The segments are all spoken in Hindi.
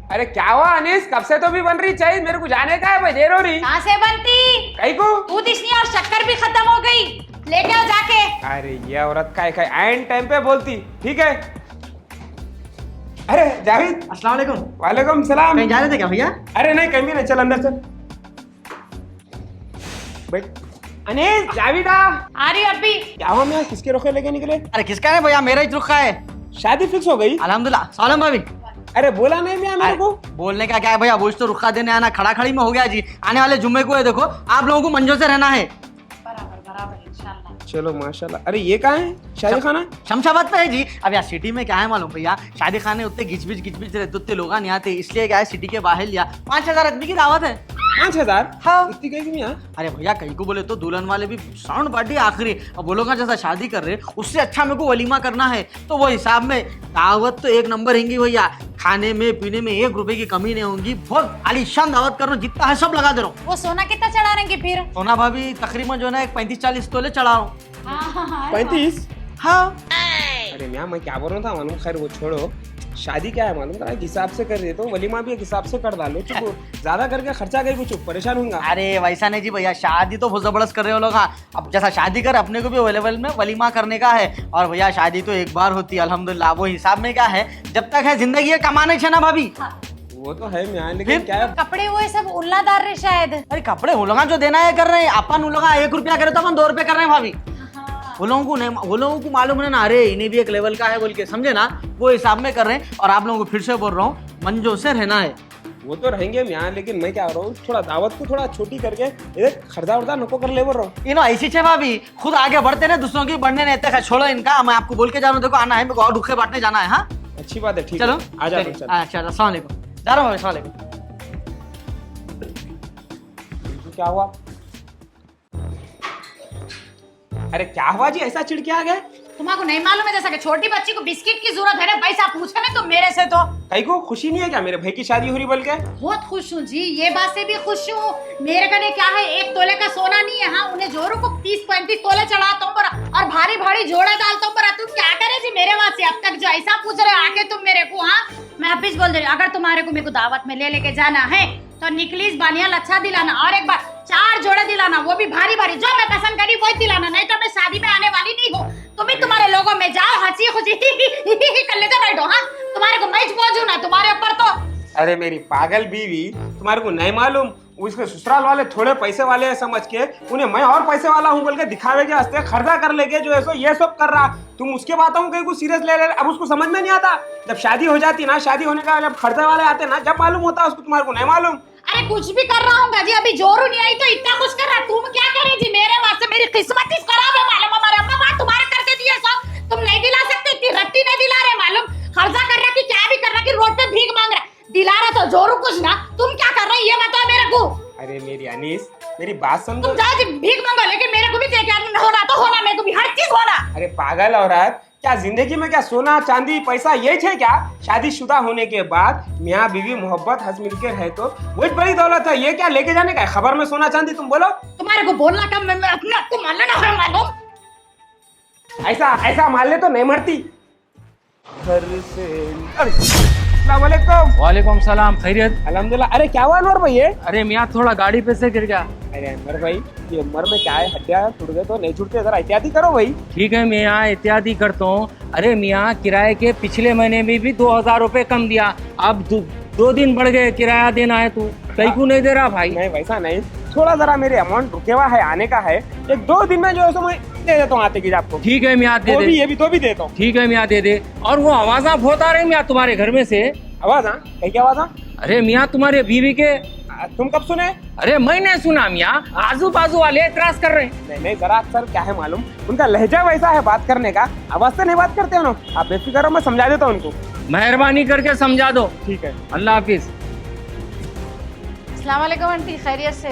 अरे क्या हुआ अनीस, कब से तो भी बन रही चाहिए, मेरे को जाने का है भाई, देर हो रही। कहाँ से बनती? कहीं को दूध इसलिए और शक्कर भी खत्म हो गई, लेके आओ जाके। अरे ये औरत का एंड टाइम पे बोलती। ठीक है। अरे जावेद, अस्सलाम वालेकुम। वालेकुम सलाम। कहीं जा रहे थे क्या भैया? अरे नहीं, कहीं भी नहीं, चल अंदर चल बैठ। अनीस, जावेदा आ रही अभी। क्या हुआ, मैं किसके रुखे लेके निकले? अरे किसका है भैया? मेरा ही रुखा है। शादी फिक्स हो गई? अल्हम्दुलिल्लाह। सालम भाभी। अरे बोला नहीं मैं मेरे को। बोलने का क्या है भैया, वो तो रुखा देने आना खड़ा खड़ी में हो गया जी। आने वाले जुम्मे को है, देखो आप लोगों को मंजो से रहना है। बराबर बराबर इंशाल्लाह। चलो माशाल्लाह। अरे ये कहाँ है शादी खाना? शमशाबाद पे है जी। अब यार सिटी में क्या है मालूम भैया, शादी खाने उतने गिचबिच रहते, उतने लोग नहीं आते, इसलिए क्या है सिटी के बाहर लिया। 5,000 आदमी की दावत है। 5,000? हाँ। इतनी कहीं भी यहाँ? अरे भैया कहीं को बोले तो दुल्हन वाले भी साउंड पार्टी आखिरी, अब वो लोग जैसा शादी कर रहे उससे अच्छा मेरे को वलीमा करना है, तो वो हिसाब में दावत तो एक नंबर रहेंगी भैया। खाने में पीने में 1 रुपए की कमी नहीं होगी, बहुत आलीशान दावत कर रहा हूँ, जितना है सब लगा दे रहा हूँ। वो सोना कितना चढ़ा रहेंगे फिर? सोना भाभी तकरीबन जो है ना 35-40 तोले चढ़ा रहा हूँ। 35? हाँ। अरे मैं क्या बोल रहा था मालूम, खैर वो छोड़ो। शादी क्या है मालूम करा, एक हिसाब से कर देता हूँ, वलीमा भी एक हिसाब से कर डालो। चुप, ज्यादा करके खर्चा कहीं कुछ परेशान होऊंगा। अरे वैसा नहीं जी भैया, शादी तो बहुत जबरदस्त कर रहे हो लोग। हाँ, अब जैसा शादी कर अपने को भी अवेलेबल में वलीमा करने का है, और भैया शादी तो एक बार होती है अल्हम्दुलिल्लाह। वो हिसाब में क्या है, जब तक है जिंदगी है कमाने छे ना भाभी। वो तो है मैं, लेकिन क्या है, कपड़े वो सब उल्लादार रहे शायद। अरे कपड़े वो लोग जो देना है कर रहे हैं, अपन उन लोग 1 रुपया करे तो अपन 2 रुपये कर रहे हैं भाभी। वो लोगों को नहीं, वो लोगों को मालूम है ना, अरे इन्हें भी एक लेवल का है बोल के, समझे ना, वो हिसाब में कर रहे हैं। और आप लोगों को फिर से बोल रहा हूँ, मंजो से रहना है। वो तो रहेंगे मैं, लेकिन मैं क्या हो रहा हूँ, थोड़ा दावत को थोड़ा छोटी करके इधर खर्चा वर्दा नको कर ले बोल रहा हूँ। इनो ऐसी छे भाभी, खुद आगे बढ़ते ना, दूसरों की बढ़ने नहीं देते। छोड़ो इनका, मैं आपको बोल के जा रहा हूँ, देखो आना है मेरे को और रुखे बांटने जाना है। हाँ अच्छी बात है, ठीक चलो है, आ जा। चलिए। अच्छा अस्सलाम वालेकुम, जा रहा हूँ। अस्सलाम वालेकुम। क्या हुआ? अरे क्या हुआ जी, ऐसा चिढ़ के आ गए? तुम्हारा नहीं मालूम है जैसा कि छोटी बच्ची को बिस्किट की जरूरत है ना, पैसा पूछे ना तो मेरे से तो। कहीं को खुशी नहीं है क्या मेरे भाई की शादी हो रही बोल के? बहुत खुश हूँ जी, ये बात से भी खुश हूँ। मेरे कने क्या है, 1 तोले का सोना नहीं है। हाँ, उन्हें जोरों को 30-35 तोले चढ़ाता हूँ और भारी भारी जोड़ा डालता हूँ। तुम क्या करे जी मेरे वहाँ से अब तक जो ऐसा पूछ रहे आके तुम मेरे को। हाँ, मैं अभी बोल दे रही हूँ, अगर तुम्हारे को मेरे को दावत में लेके जाना है तो निकलीस बानियाल अच्छा दिलाना, और एक बार 4 जोड़े दिलाना, वो भी भारी भारी, जो मैं पसंद करी वही दिलाना, नहीं तो मैं शादी में आने वाली नहीं हूँ। तुम ही तुम्हारे लोगों में जाओ, हंसी खुशी कर लेते बैठो। हाँ, तुम्हारे को मैं पहुंचू ना तुम्हारे ऊपर तो। अरे मेरी पागल बीवी, तुम्हारे को नहीं मालूम, उसके ससुराल वाले थोड़े पैसे वाले हैं समझ के उन्हें मैं और पैसे वाला हूँ बोल के दिखावे के हंसते खर्चा कर लेके जो है सो ये सब कर रहा। तुम उसके बातों को कहीं को सीरियस ले अब उसको समझ में नहीं आता। जब शादी हो जाती ना, शादी होने का जब खर्चा वाले आते ना, जब मालूम होता उसको, तुम्हारे को नहीं मालूम। अरे कुछ भी कर रहा हूँ जी, अभी जोरू नहीं आई तो इतना कुछ कर रहा। तुम क्या करे जी मेरे वास्ते, मेरी किस्मत ही खराब है मालूम। हमारे अम्मा बात तुम्हारे करके दिए सब, तुम नहीं दिला सकते, इतनी रट्टी नहीं दिला रहे मालूम। खर्चा कर रहा कि क्या भी कर रहा कि रोड पे भीख मांग रहा, दिला रहा तो जोरू कुछ ना। तुम क्या कर रहे ये बताओ मेरे को। अरे मेरी अनीस, मेरी बात समझो। तुम जाओ जी भीख मांगो, लेकिन मेरे को भी देखिए होना तो होना, मेरे को भी हर चीज होना। अरे पागल औरत, क्या जिंदगी में क्या सोना चांदी पैसा ये छे क्या? शादीशुदा होने के बाद मियाँ बीवी मोहब्बत हंस मिल के रहे तो वही बड़ी दौलत है। ये क्या लेके जाने का है खबर में सोना चांदी? तुम बोलो। तुम्हारे को बोलना कम, मैं अपने आप को मानना ना है मालूम। ऐसा मान ले तो नहीं मरती। घर से अस्सलाम वालेकुम। वालेकुम सलाम, खैरियत? अल्हम्दुलिल्लाह। अरे क्या हुआ अनवर भाई? ये अरे मियाँ थोड़ा गाड़ी पे से गिर गया। अरे अनवर भाई, ये उम्र में क्या है, हड्डियां टूट गए तो नहीं छूटते, जरा एहतियाती करो भाई। ठीक है मियाँ, एहतियाती करता हूँ। अरे मियाँ, किराए के पिछले महीने में भी 2,000 रुपए कम दिया, अब 2 दिन बढ़ गए किराया देना है, तू कहीं को नहीं दे रहा भाई। नहीं वैसा नहीं, थोड़ा जरा मेरे अमाउंट रुके हुआ है, आने का है, 1-2 दिन में जो है सो मैं दे देता हूँ आते की आपको। ठीक है मियाँ, दे दे। ये भी तो भी देता हूँ। ठीक है मियाँ, दे दे। और वो आवाज़ बहुत आ रही मियाँ तुम्हारे घर में से। आवाज? हाँ, कहीं की आवाज? हाँ, अरे मियाँ तुम्हारे बीवी के। तुम कब सुने? अरे मैंने सुना मियाँ, आजू बाजू वाले एतराज कर रहे हैं। नहीं जरा अक्सर क्या है मालूम, उनका लहजा वैसा है बात करने का, आवाज से नहीं बात करते हो ना। आप बेफिक्र हो, मैं समझा देता हूँ उनको। मेहरबानी करके समझा दो। ठीक है, अल्लाह हाफिज। अस्सलाम वालेकुम आंटी, खैरियत से?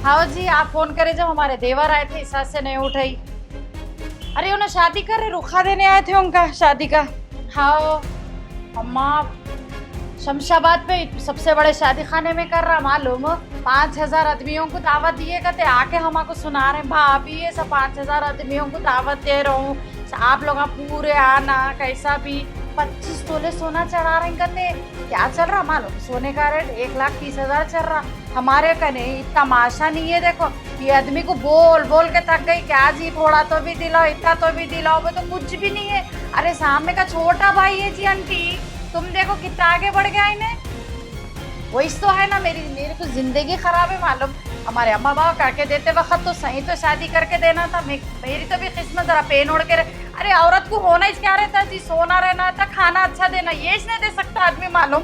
हाँ जी, आप फोन करे जब हमारे देवर आए थे, इस से नहीं उठाई। अरे उन्हें शादी कर रहे, रुखा देने आए थे उनका शादी का। हाँ अम्मा, शमशाबाद पे सबसे बड़े शादी खाने में कर रहा मालूम। 5,000 आदमियों को दावत दिए कहते, आके हमको सुना रहे भाभी ये सब 5,000 आदमियों को दावत दे रहा हूँ, आप लोग पूरे आना, कैसा भी 25 तोले सोना चढ़ा रहे कने। क्या चल रहा मालूम? सोने का रेट 1,30,000 चल रहा। हमारे कने तमाशा नहीं है। देखो ये आदमी को बोल बोल के थक गई, क्या जी थोड़ा तो भी दिलाओ, इतना तो भी दिलाओ, वो तो कुछ भी नहीं है। अरे सामने का छोटा भाई है जी आंटी, तुम देखो कितना आगे बढ़ गया इन्हें। वही तो है ना, मेरी तो जिंदगी खराब है मालूम। हमारे अम्मा बाबा करके देते वक्त तो सही तो शादी करके देना था। मेरी तो भी किस्मत जरा पेन ओढ़ के अरे औरत को होना ही क्या रहता जी, सोना रहना था, खाना अच्छा देना, ये नहीं दे सकता आदमी मालूम।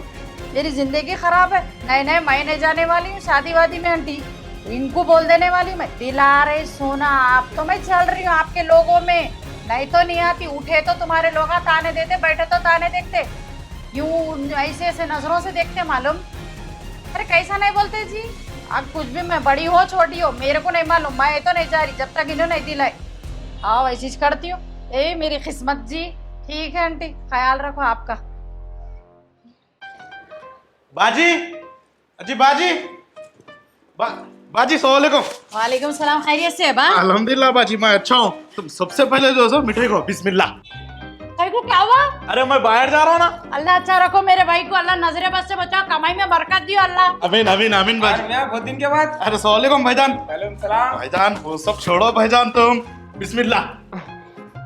मेरी जिंदगी खराब है। नए नए महीने जाने वाली हूँ शादी वादी में आंटी, इनको बोल देने वाली मैं दिला रहे सोना। आप तो मैं चल रही हूँ आपके लोगों में, नहीं तो नहीं आती। उठे तो तुम्हारे लोग ताने देते, बैठे तो ताने देखते, यूं ऐसे ऐसे नजरों से देखते मालूम। अरे कैसा नहीं बोलते जी, अब कुछ भी मैं बड़ी हो छोटी हो मेरे को नहीं मालूम, मैं तो नहीं जा रही जब तक इन्होंने नहीं दिलाई। हाँ वैसी करती हूँ, ए मेरी किस्मत जी। ठीक है आंटी, ख्याल रखो आपका। बाजी, अजी बाजी, बाजी सलाम वालेकुम। वालेकुम सलाम, खैरियत से है बा? अल्हम्दुलिल्लाह बाजी मैं अच्छा हूँ। तुम सबसे पहले जो है मिठाई को बिस्मिल्लाह। भाई को क्या हुआ? अरे मैं बाहर जा रहा हूँ ना। अल्लाह अच्छा रखो मेरे भाई को, अल्लाह नजरे बस से बचाओ, कमाई में बरकत दियो अल्लाह। अमीन अमीन अमीन बाजी। बहुत दिन के बाद। अरे सलाम वालेकुम भाईजान। वालेकुम सलाम। भाईजान वो सब छोड़ो भाईजान, तुम बिस्मिल्लाह।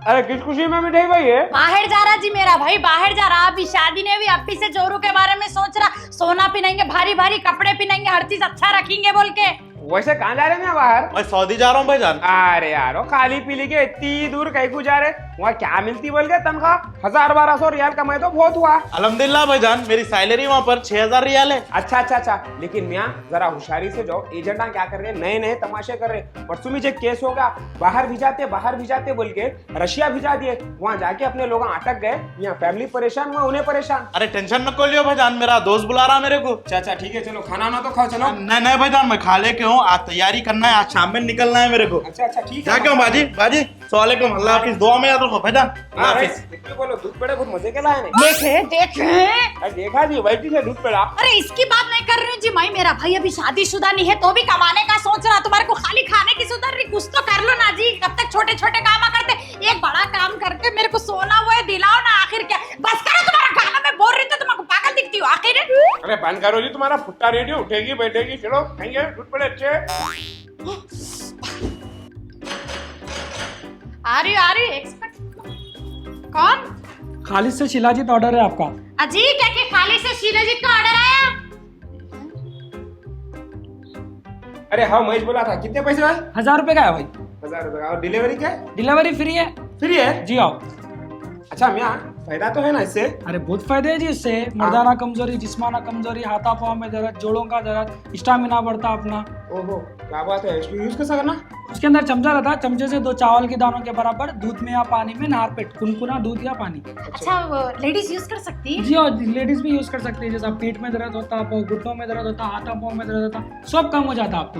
अरे किस खुशी में मिठाई भाई है? बाहर जा रहा जी मेरा भाई, बाहर जा रहा। अभी शादी ने भी अभी से जोरू के बारे में सोच रहा, सोना पहनेंगे, भारी भारी कपड़े पहनेंगे, हर चीज अच्छा रखेंगे बोल के। वैसे कहाँ जा रहे हैं बाहर? मैं सऊदी जा रहा हूँ भाईजान। अरे यार वो खाली पीली के इतनी दूर कहीं को जा रहे, वहाँ क्या मिलती बोल के तनख्वाह? 1000-1200 रियाल कमाए तो बहुत हुआ। अल्हम्दुलिल्लाह भाईजान, मेरी सैलरी वहाँ पर 6000 रियाल है। अच्छा अच्छा अच्छा, लेकिन मियाँ जरा होशियारी से जाओ। एजेंडा क्या कर रहे हैं, नए नए तमाशे कर रहे हैं। परसों में जो केस होगा बाहर भिजाते बोल के रशिया भिजा दिए, वहाँ जाके अपने लोग अटक गए, यहाँ फैमिली परेशान हुआ, उन्हें परेशान। अरे टेंशन मत लियो भाईजान, मेरा दोस्त बुला रहा मेरे को। अच्छा ठीक है, चलो खाना ना तो खाओ चलो। नहीं भाईजान, मैं खा लेके हूँ, आज तैयारी करना है, आज शाम में निकलना है मेरे को। अच्छा अच्छा ठीक जा है। क्यों बाजी, बाजी सलाम वालेकुम, अल्लाह हाफिज, दुआ में याद रखो भाईजान। अल्लाह हाफिज। बोलो दूध पेड़े बहुत मजे के लाए नहीं? देखे अरे देखा जी बैठी से दूध पेड़ा। अरे इसकी बात नहीं कर रही हूँ जी, मैं मेरा भाई अभी शादीशुदा नहीं है तो भी कमाने का सोच रहा। तुम्हारे को खाली खाने की सुधर रही, कुछ तो कर लो ना जी। कब तक छोटे छोटे काम करते, एक बड़ा काम करके मेरे को सोना वो है दिलाओ ना। आखिर क्या बस करो, तुम्हारा गाना मैं बोल रही थी, तुमको पागल दिखती हो आखिर। अरे बंद करो जी, तुम्हारा फुट्टा रेडियो उठेगी बैठेगी। चलो खाएंगे दूध पेड़े अच्छे। आ रही एक्सपर्ट। कौन? खालिद से शिलाजीत ऑर्डर है आपका। अजी क्या कि खाली से शीलाजीत का ऑर्डर आया? अरे हाँ महेश बोला था, कितने पैसे भाई? 1000 रुपए का है भाई। 1000 रुपए का। और डिलीवरी क्या है? डिलीवरी फ्री है। फ्री है जी आओ। अच्छा मियाँ फायदा तो है ना इससे? अरे बहुत फायदे है जी इससे। मर्दाना कमजोरी, जिस्माना कमजोरी, हाथा पाँव में दर्द, जोड़ों का दर्द, स्टामिना बढ़ता अपना। ओहो क्या बात है, इसको यूज कैसा करना? उसके अंदर चमचा रहता है, चमचे से 2 चावल के दानों के बराबर दूध में या पानी में नार पेट, कुनकुना दूध या पानी। अच्छा लेडीज यूज कर सकती है? जी और लेडीज भी यूज कर सकती है। जैसा पेट में दर्द होता है, घुटनों में दर्द होता है, हाथा पाँव में दर्द होता है, सब कम हो जाता है आपको।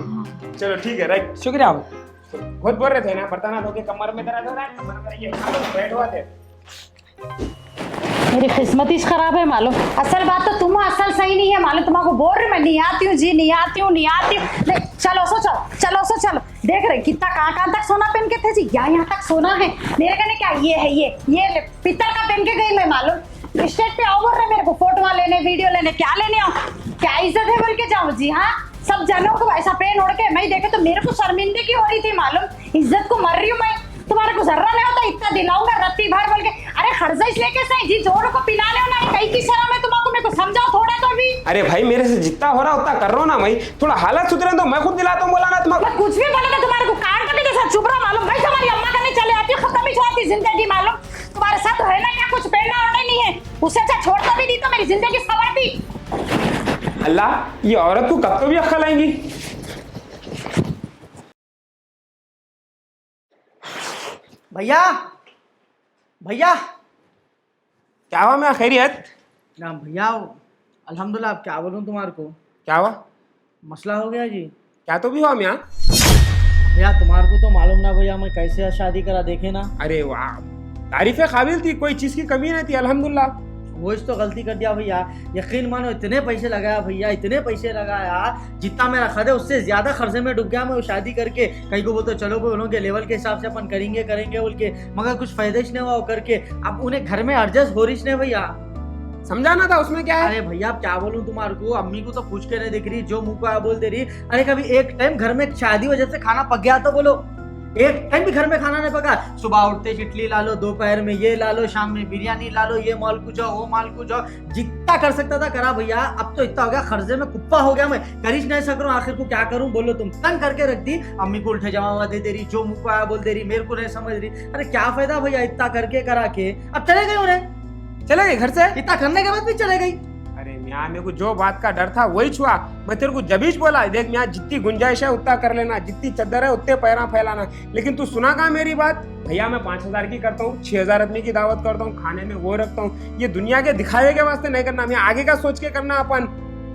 चलो ठीक है राइट। शुक्रिया आप। बहुत बोल रहे थे ना, बर्तन धो के कमर में दर्द हो रहा है, कमर में ये बैठ हुआ थे। मेरी किस्मत ही खराब है मालूम। असल बात तो तुम असल सही नहीं है मालूम। तुम्हारे बोल रही मैं नहीं आती हूँ जी, नहीं आती हूँ। चलो देख रहे कितना कहाँ तक सोना पहन के थे जी। यहाँ तक सोना है मेरे कहने क्या, ये है ये पित्तल का पहन के गई मैं मालूम। स्टेज पे आओ बोल रहे मेरे को फोटो लेने, वीडियो लेने, क्या लेने आओ, क्या इज्जत है बोल के जाओ जी। हाँ सब जनों को ऐसा पेन ओढ़ के मैं देखे तो मेरे को शर्मिंदगी हो रही थी मालूम। इज्जत को मर रही हूँ मैं, तुम्हारे को जर्रा नहीं होता, इतना दिलाऊंगा रत्ती भर बोल के। अरे खर्चा इसलिए कैसे जी, जोरों को पिला ले ना, कहीं की शर्म है तुम्हारे को, मेरे को समझाओ थोड़ा तो भी। अरे भाई मेरे से जितना हो रहा उतना कर रहा हूँ ना मैं, थोड़ा हालत सुधरे तो मैं खुद दिलाता हूँ। बोला ना तुम्हारे मैं कुछ भी बोला ना तुम्हारे को कान का भी जैसा चुप रहा मालूम। भाई तुम्हारी अम्मा का नहीं चले आती, खत्म ही जाती जिंदगी मालूम। तुम्हारे साथ है ना क्या कुछ पहनना ओढ़ना नहीं है, उससे अच्छा छोड़ता भी नहीं तो मेरी जिंदगी संवरती। अल्लाह ये औरत को कब तो भी अक्ल आएंगी। भैया क्या हुआ मैं खैरियत? ना भैया, अल्हम्दुलिल्लाह। अब क्या बोलूं तुम्हारे को, क्या हुआ? मसला हो गया जी। क्या तो भी हुआ मियाँ? भैया तुम्हारे को तो मालूम ना भैया, मैं कैसे शादी करा, देखे ना। अरे वाह तारीफ काबिल थी, कोई चीज की कमी नहीं थी अल्हम्दुलिल्लाह। वो तो गलती कर दिया भैया। यकीन मानो इतने पैसे लगाया भैया, इतने पैसे लगाया, जितना मेरा खर्च है उससे ज्यादा खर्चे में डूब गया मैं वो शादी करके। कहीं को बोलते चलो बोलों के लेवल के हिसाब से अपन करेंगे बोल के, मगर कुछ फायदा ही नहीं हुआ वो करके। अब उन्हें घर में एडजस्ट हो रही नहीं भैया। समझाना था उसमें क्या है। अरे भैया अब क्या बोलूं तुम्हारे को, अम्मी को तो पूछ के नहीं दिख रही, जो मुंह को आया बोल दे रही। अरे कभी एक टाइम घर में शादी वजह से खाना पक गया तो बोलो, एक टाइम भी घर में खाना नहीं पका। सुबह उठते इडली ला लो, दोपहर में ये ला लो, शाम में बिरयानी ला लो, ये माल को जाओ वो माल को जाओ, जितना कर सकता था करा भैया। अब तो इतना हो गया खर्चे में कुप्पा हो गया, मैं कर ही नहीं सक रहा हूँ। आखिर को क्या करूं बोलो तुम। तंग करके रख दी, अम्मी को उल्टे जमा दे रही, जो मुंह को आया बोल दे रही, मेरे को नहीं समझ रही। अरे क्या फायदा भैया इतना करके करा के। अब चले गए उन्हें, चले गए घर से। इतना करने के बाद भी चले गई। अरे मियाँ मेरे को जो बात का डर था वही छुआ। मैं तेरे को जब ही बोला देख मियाँ जितनी गुंजाइश है उतना कर लेना, जितनी चद्दर है उतने पैरा फैलाना, लेकिन तू सुना कहाँ मेरी बात। भैया मैं 5,000 की करता हूँ, 6,000 आदमी की दावत करता हूँ, खाने में वो रखता हूँ। ये दुनिया के दिखावे के वास्ते नहीं करना, मैं आगे का सोच के करना अपन।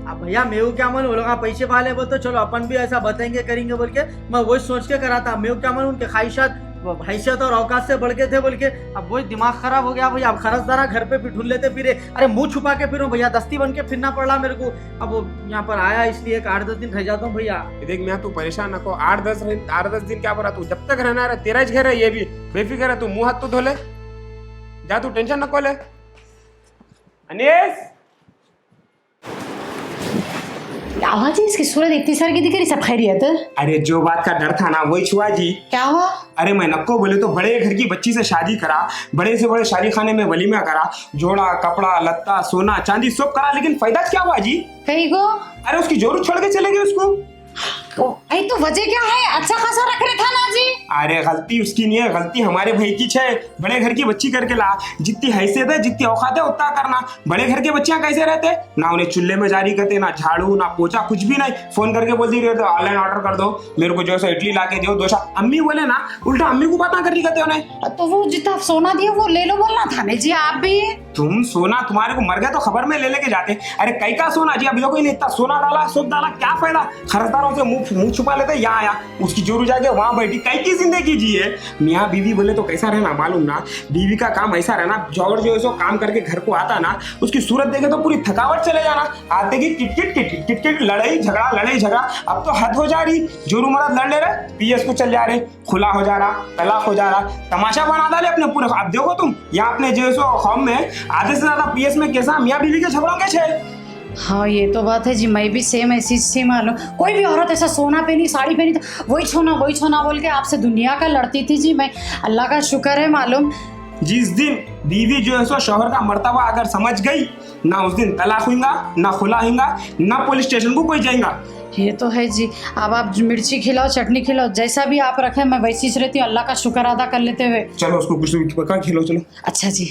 अब भैया मेरे क्या मन, वो लोग पैसे वाले बोल तो चलो अपन भी ऐसा बताएंगे करेंगे बोल के मैं वही सोच के करा था। मेरे क्या मन उनके ख्वाहिशात हैसियत और औकात से बढ़ गए थे बोल के। अब वही दिमाग खराब हो गया भैया। अब खरसदारा घर पे भी ढूंढ लेते फिरे, अरे मुंह छुपा के फिरो भैया, दस्ती बन के फिरना पड़ रहा मेरे को। अब वो यहाँ पर आया इसलिए 8-10 दिन रह जाता हूँ भैया। देख मैं तू परेशान नको, 8-10 दिन क्या बोला तू, जब तक रहना है तेरा ही घर है, ये भी बेफिक्र है। तू मुंह हाथ तो धो ले, जा तू टेंशन नको ले। अनीस आवाज है इसकी, सूरत इतनी सारी की दिख रही, सब खैरियत है? अरे जो बात का डर था ना वही छुआ जी। क्या हुआ? अरे मैं नक्को बोले तो बड़े घर की बच्ची से शादी करा, बड़े से बड़े शादी खाने में वलीमा करा, जोड़ा कपड़ा लत्ता सोना चांदी सब करा, लेकिन फायदा क्या हुआ जी। कहीं को? अरे उसकी जोरू छोड़ के चले गए उसको। भाई तो वजह क्या है? अच्छा खासा रख रहे था ना जी। अरे गलती उसकी नहीं है, गलती हमारे भाई की है। बड़े घर की बच्ची करके ला, जितनी हैसियत है जितनी औकात है उतना करना। बड़े घर के बच्चियां कैसे रहते ना, उन्हें चूल्हे में जारी करते, ना झाड़ू ना पोछा, कुछ भी नहीं। फोन करके बोलती रहते ऑनलाइन ऑर्डर कर दो, मेरे को जो सो इडली ला के दो डोसा। अम्मी बोले ना उल्टा अम्मी को बात ना कर रही कहते उन्हें। तो वो जितना सोना दिया वो ले लो बोलना था ना जी। आप भी तुम सोना तुम्हारे को मर गया तो खबर में ले लेके जाते। अरे कई का सोना जी, अभी कोई नहीं इतना सोना डाला सब डाला, क्या फायदा। खरीदारों से मुंह छुपा लेते। यहाँ आया उसकी जोरू जाके वहां बैठी, कई की जिंदगी जी है। मियाँ बीवी बोले तो कैसा रहना मालूम ना, बीवी का काम ऐसा रहना, जौड़ जो है काम करके घर को आता ना, उसकी सूरत देखे तो पूरी थकावट चले जाना। आते की किटकिट लड़ाई झगड़ा। अब तो हद हो जा रही, जोरू मरद लड़ ले रहे, पीएस को चल जा रहे, खुला हो जा रहा, तलाक हो जा रहा, तमाशा बना डाले अपने पूरे। अब देखो तुम यहाँ अपने जो सो कौम में आधे से ज्यादा पीएस में कैसा मियाँ बीवी के झगड़ों के छे। हाँ ये तो बात है जी, मैं भी सेम ऐसी सी मालूम। कोई भी औरत ऐसा सोना पहनी साड़ी पहनी तो वही छोना बोल के आपसे दुनिया का लड़ती थी जी। मैं अल्लाह का शुक्र है मालूम, जिस दिन बीवी जो है सो शौहर का मर्तबा अगर समझ गई ना, उस दिन तलाक होगा ना खुला होगा ना पुलिस स्टेशन को कोई जाएगा। ये तो है जी। अब आप मिर्ची खिलाओ चटनी खिलाओ जैसा भी आप रखें, मैं वैसी रहती हूँ। अल्लाह का शुक्र अदा कर लेते हुए। चलो उसको कुछ खिलो चलो। अच्छा जी।